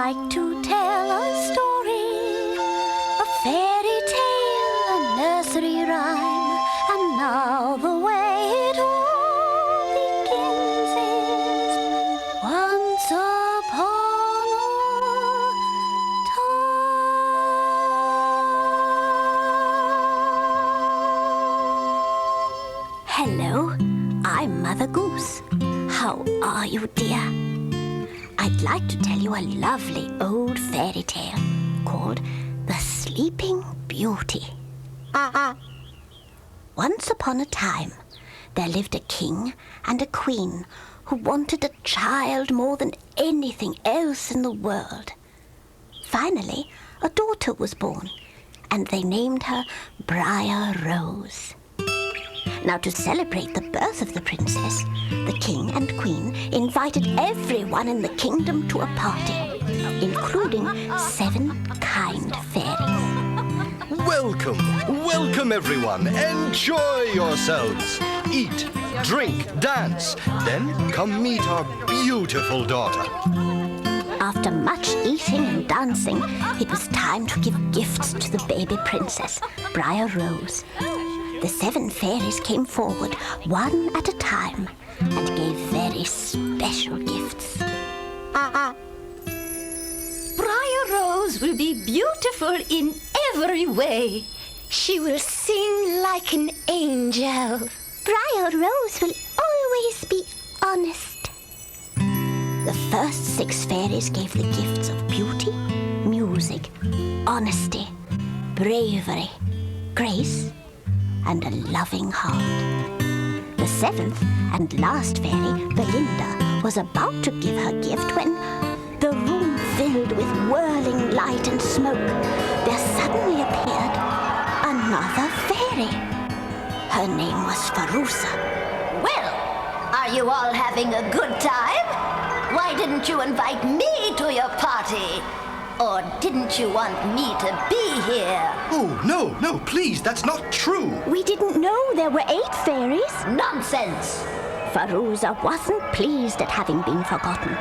like to tell a story, a fairy tale, a nursery rhyme, and now the way it all begins is once upon a time. Hello, I'm Mother Goose. How are you, dear? I'd like to tell you a lovely old fairy tale called The Sleeping Beauty. Once upon a time, there lived a king and a queen who wanted a child more than anything else in the world. Finally, a daughter was born, and they named her Briar Rose. Now, to celebrate the birth of the princess, the king and queen invited everyone in the kingdom to a party, including 7 kind fairies. Welcome everyone. Enjoy yourselves. Eat, drink, dance. Then come meet our beautiful daughter. After much eating and dancing, it was time to give gifts to the baby princess, Briar Rose. The 7 fairies came forward, one at a time, and gave very special gifts. Briar Rose will be beautiful in every way. She will sing like an angel. Briar Rose will always be honest. The first 6 fairies gave the gifts of beauty, music, honesty, bravery, grace, and a loving heart. The 7th and last fairy, Belinda, was about to give her gift when, the room filled with whirling light and smoke, there suddenly appeared another fairy. Her name was Farousa. Well, are you all having a good time? Why didn't you invite me to your party? Or didn't you want me to be here? Oh, no, please, that's not true. We didn't know there were 8 fairies. Nonsense! Farousa wasn't pleased at having been forgotten.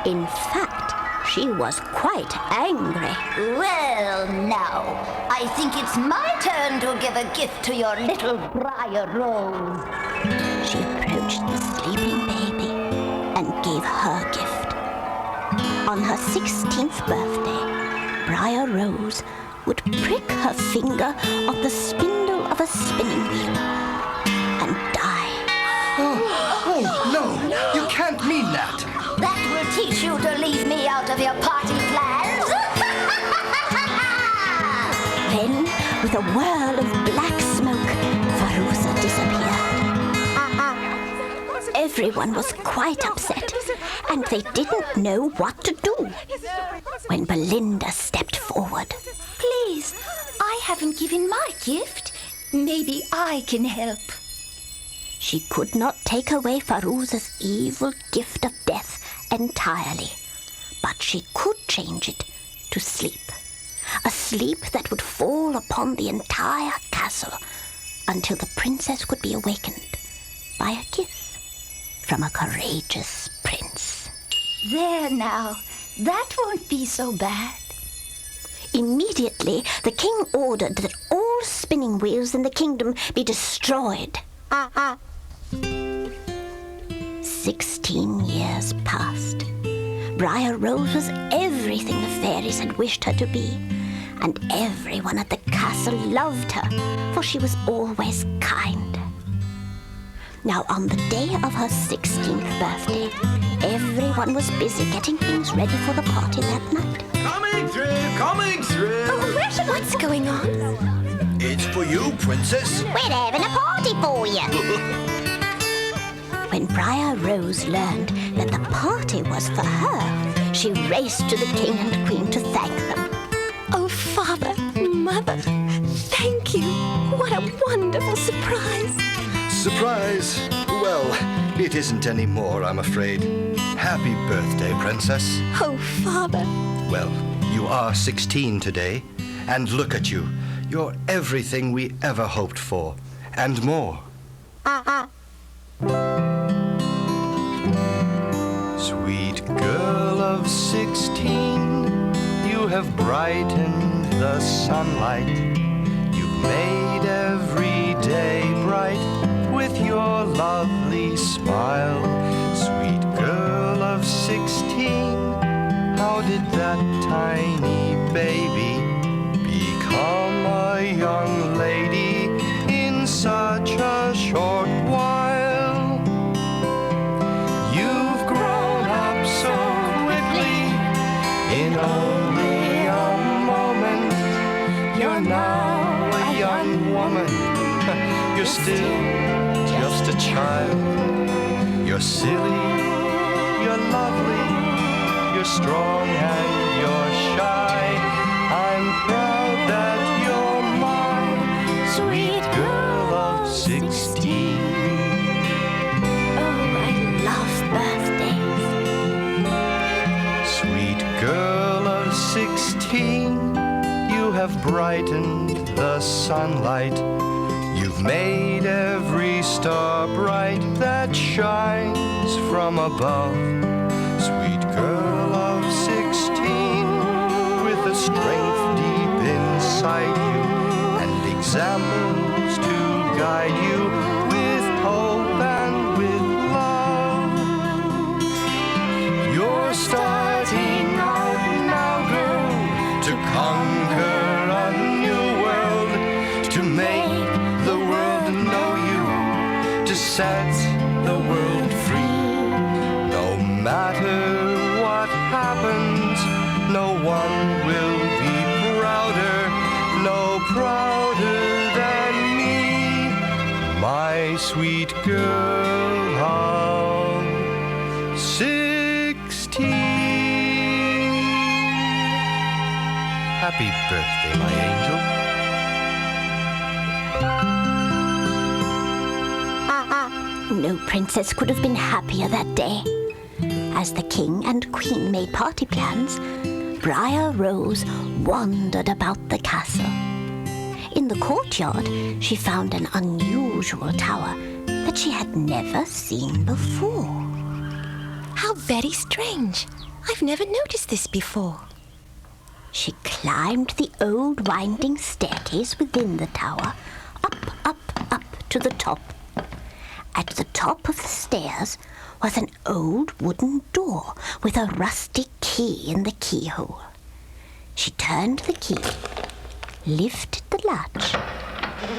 In fact, she was quite angry. Well, now, I think it's my turn to give a gift to your little Briar Rose. She approached the sleeping baby and gave her gift. On her 16th birthday, Briar Rose would prick her finger on the spindle of a spinning wheel and die. Oh, no, you can't mean that. That will teach you to leave me out of your party plans. Then, with a whirl of black smoke, Farousa disappeared. Everyone was quite upset, and they didn't know what to do. When Belinda stepped forward. Please, I haven't given my gift. Maybe I can help. She could not take away Farousa's evil gift of death entirely, but she could change it to sleep. A sleep that would fall upon the entire castle until the princess could be awakened by a kiss from a courageous prince. There now, that won't be so bad. Immediately, the king ordered that all spinning wheels in the kingdom be destroyed. 16 years passed. Briar Rose was everything the fairies had wished her to be, and everyone at the castle loved her, for she was always kind. Now, on the day of her 16th birthday, everyone was busy getting things ready for the party that night. Coming through. Oh, what's going on? It's for you, princess. We're having a party for you. When Briar Rose learned that the party was for her, she raced to the king and queen to thank them. Oh, Father, Mother, thank you. What a wonderful surprise. Surprise? Well, it isn't anymore, I'm afraid. Happy birthday, princess. Oh, Father. Well, you are 16 today, and look at you. You're everything we ever hoped for, and more. Sweet girl of 16, have brightened the sunlight. You've made every day bright with your lovely smile. Sweet girl of 16, how did that tiny baby become a young lady in such a short while? You've grown up so quickly in only a moment. You're now a young woman. You're still just a child. You're silly, you're lovely, you're strong and you're shy. I'm proud that you're my sweet girl of 16. Oh, I love birthdays. Sweet girl of 16, you have brightened the sunlight. You've made every star bright that shines from above. Sweet girl of 16, with a strength deep inside you and examples to guide you with hope and with love. You're starting out now, girl, to conquer a new world, to make the world know you, to set the world free. No matter what happens, no one will be prouder, no prouder than me, my sweet girl of 16. Happy birthday, my angel. No princess could have been happier that day. As the king and queen made party plans, Briar Rose wandered about the castle. In the courtyard, she found an unusual tower that she had never seen before. How very strange. I've never noticed this before. She climbed the old winding staircase within the tower, up to the top. At the top of the stairs was an old wooden door with a rusty key in the keyhole. She turned the key, lifted the latch,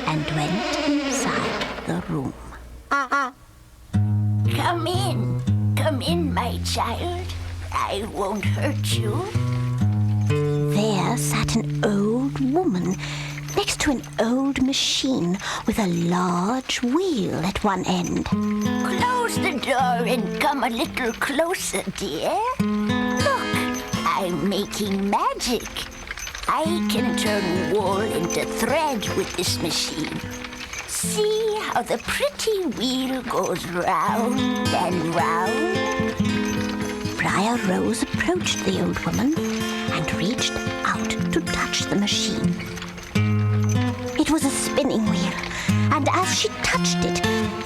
and went inside the room. Come in, my child. I won't hurt you. There sat an old woman next to an old machine with a large wheel at one end. Close the door and come a little closer, dear. Look, I'm making magic. I can turn wool into thread with this machine. See how the pretty wheel goes round and round? Briar Rose approached the old woman and reached out to touch the machine. It was a spinning wheel, and as she touched it,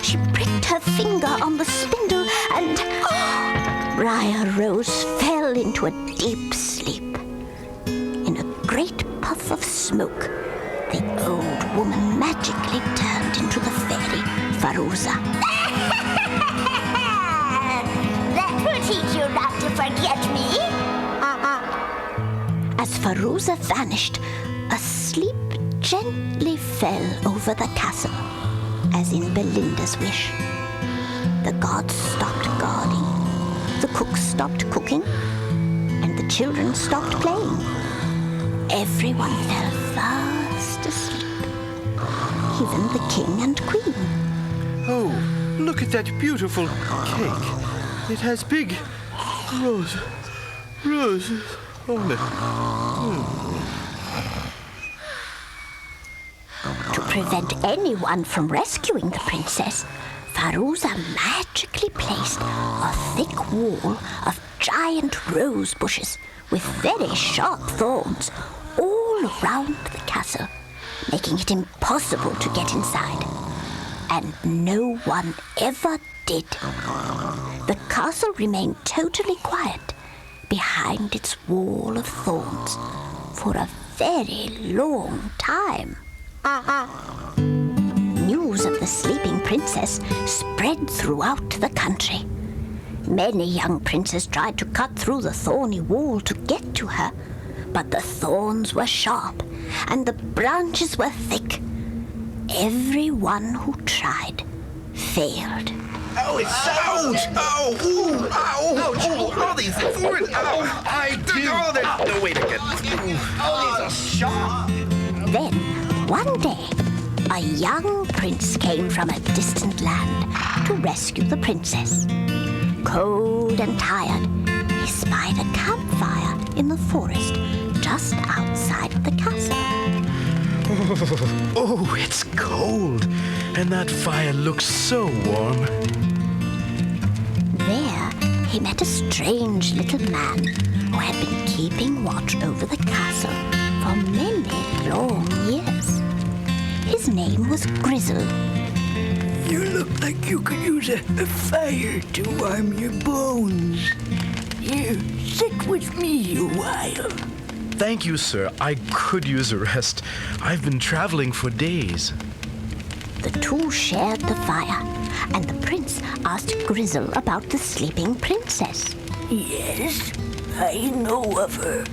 she pricked her finger on the spindle and Briar Rose fell into a deep sleep. In a great puff of smoke, the old woman magically turned into the fairy Farouza. That will teach you not to forget me. As Farouza vanished, a sleep gently fell over the castle, as in Belinda's wish. The gods stopped guarding, the cooks stopped cooking, and the children stopped playing. Everyone fell fast asleep, even the king and queen. Oh, look at that beautiful cake. It has big roses on it. To prevent anyone from rescuing the princess, Farouza magically placed a thick wall of giant rose bushes with very sharp thorns all around the castle, making it impossible to get inside. And no one ever did. The castle remained totally quiet, behind its wall of thorns for a very long time. News of the sleeping princess spread throughout the country. Many young princes tried to cut through the thorny wall to get to her, but the thorns were sharp and the branches were thick. Everyone who tried failed. Oh, it's ouch! Oh, ooh, ow! Ouch! Oh, all these thorns! Ow! I do! Oh, there's no way to get through. Oh, these are sharp! Then, one day, a young prince came from a distant land to rescue the princess. Cold and tired, he spied a campfire in the forest just outside the castle. Oh, it's cold, and that fire looks so warm. There, he met a strange little man who had been keeping watch over the castle for many long years. His name was Grizzle. You look like you could use a fire to warm your bones. Here, sit with me a while. Thank you, sir. I could use a rest. I've been traveling for days. The two shared the fire, and the prince asked Grizzle about the sleeping princess. Yes, I know of her.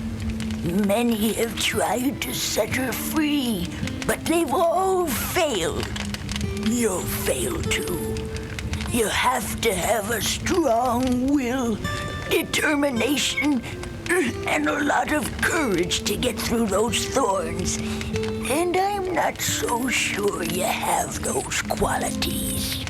Many have tried to set her free, but they've all failed. You'll fail too. You have to have a strong will, determination, and a lot of courage to get through those thorns. And I'm not so sure you have those qualities.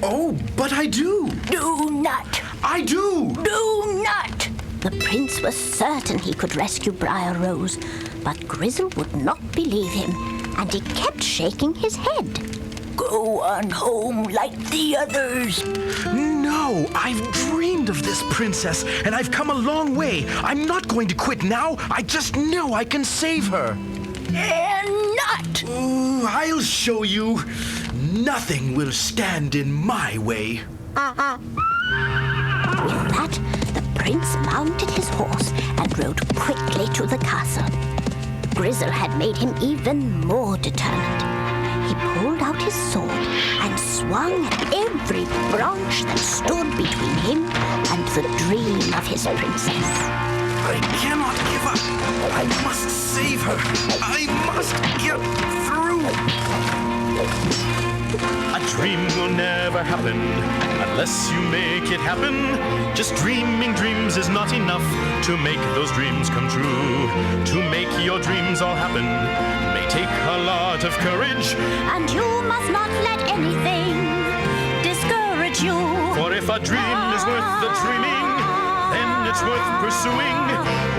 Oh, but I do! Do not! I do! Do not! The prince was certain he could rescue Briar Rose, but Grizzle would not believe him, and he kept shaking his head. Go on home like the others. No, I've dreamed of this princess, and I've come a long way. I'm not going to quit now. I just know I can save her. And not! I'll show you. Nothing will stand in my way. With that, the prince mounted his horse and rode quickly to the castle. Grizzle had made him even more determined. He pulled out his sword and swung at every branch that stood between him and the dream of his princess. I cannot give up. I must save her. I must get through. A dream will never happen unless you make it happen. Just dreaming dreams is not enough to make those dreams come true. To make your dreams all happen may take a lot of courage. And you must not let anything discourage you. For if a dream is worth the dreaming, then it's worth pursuing.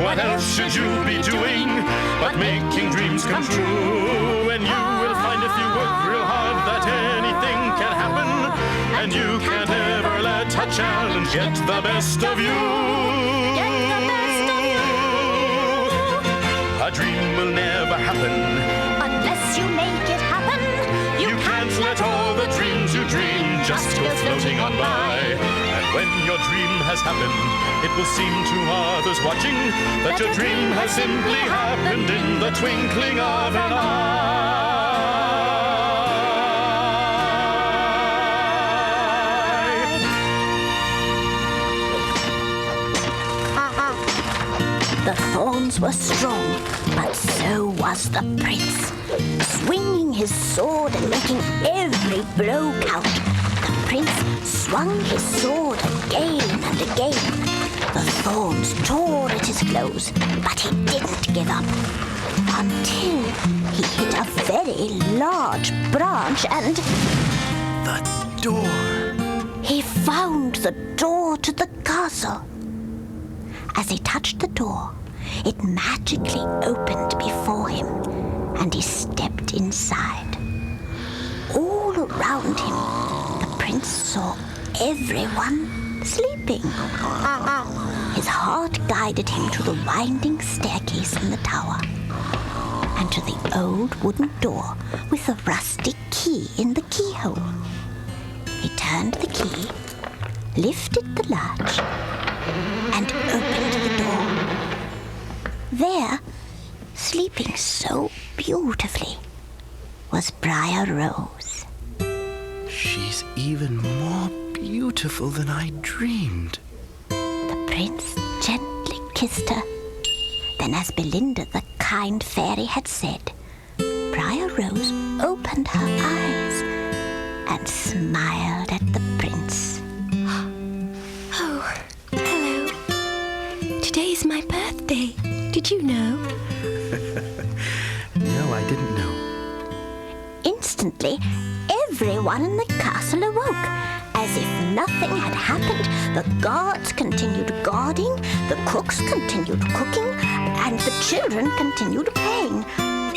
What else should you be doing but making dreams come true? And you will find if you work real hard that anything can happen. And you can't ever let a challenge get the best of you. Get the best of you. A dream will never happen Unless you make it happen, You can't let all the dreams you dream just go floating on by. And when your dream has happened, it will seem to others watching that your dream has simply happened in the twinkling of an eye. The thorns were strong, but so was the prince. Swinging his sword and making every blow count, the prince swung his sword again and again. The thorns tore at his clothes, but he didn't give up. Until he hit a very large branch and... The door. he found the door to the castle. As he touched the door, it magically opened before him, and he stepped inside. All around him, the prince saw everyone sleeping. His heart guided him to the winding staircase in the tower, and to the old wooden door with the rusty key in the keyhole. He turned the key, lifted the latch, and opened the door. There, sleeping so beautifully, was Briar Rose. She's even more beautiful than I dreamed. The prince gently kissed her. Then, as Belinda, the kind fairy, had said, Briar Rose opened her eyes and smiled at the prince. Oh, hello. Today's my birthday. Did you know? No, I didn't know. Instantly, everyone in the castle awoke. As if nothing had happened, the guards continued guarding, the cooks continued cooking, and the children continued playing.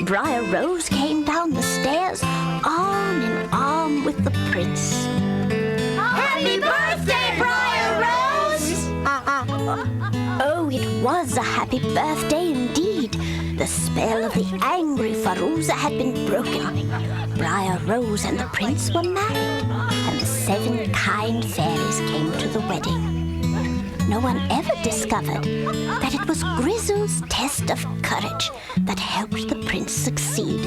Briar Rose came down the stairs, arm in arm with the prince. Happy birthday, Briar Rose! Oh, it was a happy birthday indeed. The spell of the angry Farouza had been broken. Briar Rose and the prince were married, and the 7 kind fairies came to the wedding. No one ever discovered that it was Grizzle's test of courage that helped the prince succeed,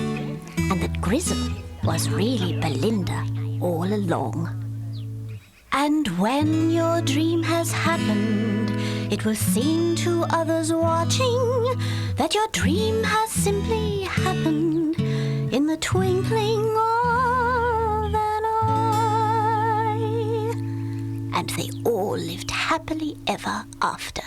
and that Grizzle was really Belinda all along. And when your dream has happened, it will seem to others watching that your dream has simply happened in the twinkling of an eye. And they all lived happily ever after.